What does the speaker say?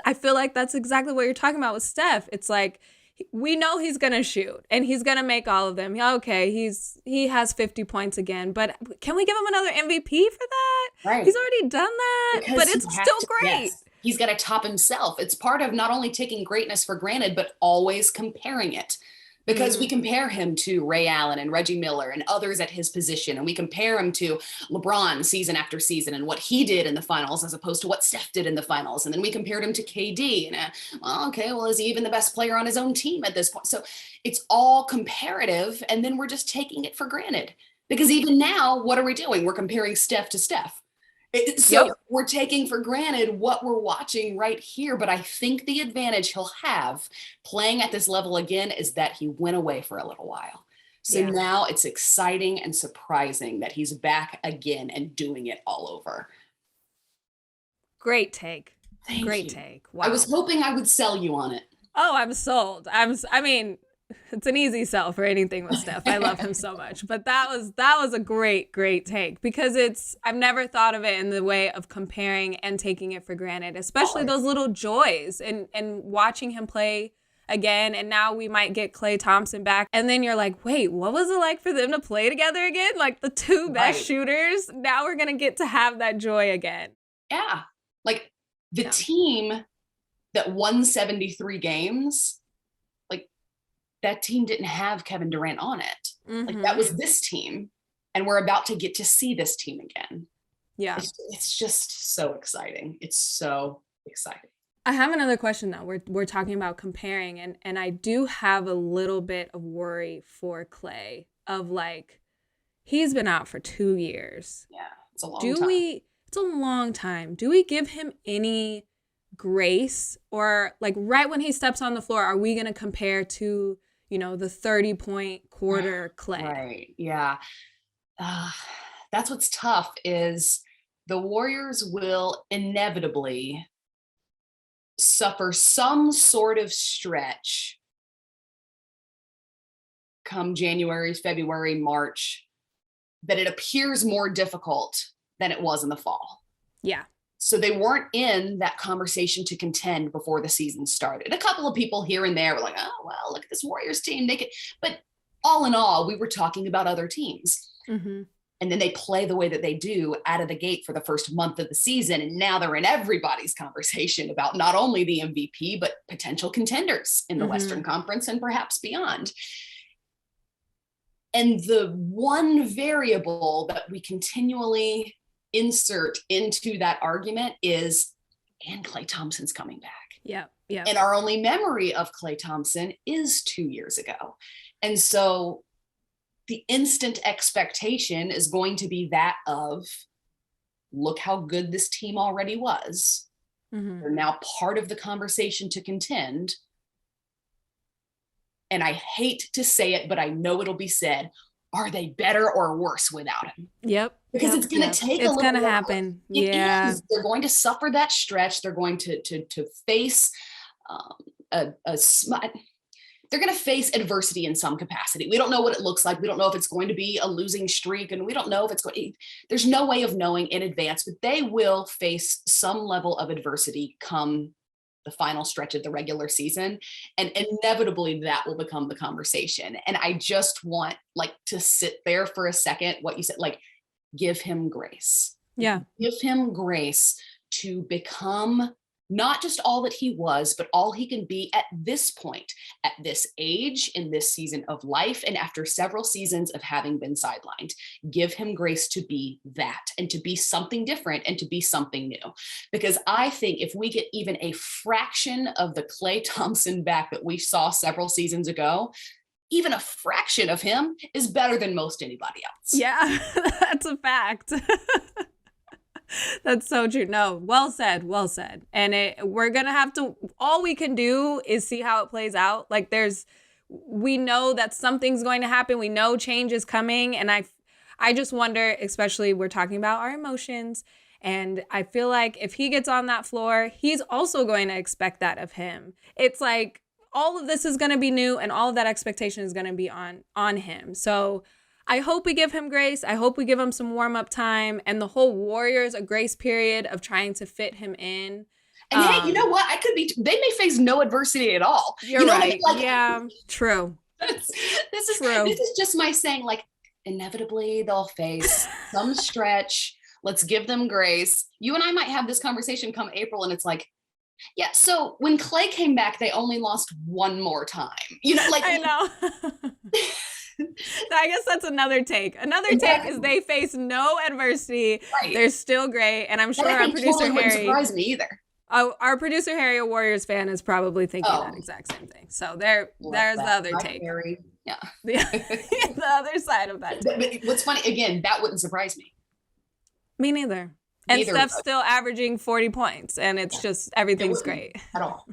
I feel like that's exactly what you're talking about with Steph. It's like, we know he's going to shoot and he's going to make all of them. Okay, he has 50 points again, but can we give him another MVP for that? He's Right. already done that, but Because he it's has still to, great. yes, he's got to top himself. It's part of not only taking greatness for granted, but always comparing it. Because we Mm, compare him to Ray Allen and Reggie Miller and others at his position, and we compare him to LeBron season after season and what he did in the finals as opposed to what Steph did in the finals. And then we compared him to KD. And well, okay, well, is he even the best player on his own team at this point? So it's all comparative, and then we're just taking it for granted. Because even now, what are we doing? We're comparing Steph to Steph. So yep. we're taking for granted what we're watching right here. But I think the advantage he'll have playing at this level again is that he went away for a little while. So Yeah. now it's exciting and surprising that he's back again and doing it all over. Great take. Thank Great you. take. I was Wow. hoping I would sell you on it. Oh, I'm sold. I mean, it's an easy sell for anything with Steph. I love him so much. But that was a great take because I've never thought of it in the way of comparing and taking it for granted, especially those Always. little joys and watching him play again. And now we might get Klay Thompson back. And then you're like, wait, what was it like for them to play together again? Like the two best Right. shooters. Now we're gonna get to have that joy again. Yeah. Like the Yeah. team that won 73 games, like that team didn't have Kevin Durant on it. Like that Mm-hmm. was this team. And we're about to get to see this team again. Yeah. It's just so exciting. It's so exciting. I have another question though. We're talking about comparing and I do have a little bit of worry for Klay of like he's been out for 2 years. Yeah, it's a long Do time. we It's a long time. Do we give him any grace or like right when he steps on the floor are we going to compare to, the 30-point quarter Klay? Right. Yeah. Uh, that's what's tough is the Warriors will inevitably suffer some sort of stretch come January, February, March, that it appears more difficult than it was in the fall. Yeah. So they weren't in that conversation to contend before the season started. A couple of people here and there were like, oh, well, look at this Warriors team. They could, but all in all, we were talking about other teams. Mhm. And then they play the way that they do out of the gate for the first month of the season. And now they're in everybody's conversation about not only the MVP, but potential contenders in the Western Mhm. Conference and perhaps beyond. And the one variable that we continually insert into that argument is, and Klay Thompson's coming back. Yep. Yep. And our only memory of Klay Thompson is 2 years ago. And so the instant expectation is going to be that of, look how good this team already was. Mhm. They're now part of the conversation to contend. And I hate to say it, but I know it'll be said, are they better or worse without him? Yep. Because Yep. it's going Yep. to take a It's little going to while. happen. It Yeah. is. They're going to suffer that stretch. They're going to face um, a they're going to face adversity in some capacity. We don't know what it looks like. We don't know if it's going to be a losing streak, and we don't know if it's going. There's no way of knowing in advance, but they will face some level of adversity come the final stretch of the regular season, and inevitably that will become the conversation. And I just want like to sit there for a second. What you said, like, give him grace. Yeah. Give him grace to become not just all that he was, but all he can be at this point, at this age, in this season of life, and after several seasons of having been sidelined. Give him grace to be that and to be something different and to be something new. Because I think if we get even a fraction of the Klay Thompson back that we saw several seasons ago, even a fraction of him is better than most anybody else. Yeah. That's a fact. That's so true. No, well said, well said. And we're going to have to, all we can do is see how it plays out. Like we know that something's going to happen. We know change is coming. And I just wonder, especially we're talking about our emotions. And I feel like if he gets on that floor, he's also going to expect that of him. It's like all of this is going to be new and all of that expectation is going to be on him. So I hope we give him grace. I hope we give him some warm-up time and the whole Warriors a grace period of trying to fit him in. And hey, you know what? They may face no adversity at all. You're right. Like, yeah, true. This is just my saying, like, inevitably they'll face some stretch. Let's give them grace. You and I might have this conversation come April, and it's like, yeah, so when Klay came back, they only lost one more time. Like I know. I guess that's another take. Another take is they face no adversity. Right. They're still great. And I'm sure our producer totally Harry wouldn't surprise me either. Our producer Harry, a Warriors fan, is probably thinking that exact same thing. So there's the other take. Harry. Yeah. The other side of that take. But what's funny, again, that wouldn't surprise me. Me neither. And Steph's still averaging 40 points, and it's just everything's great. At all.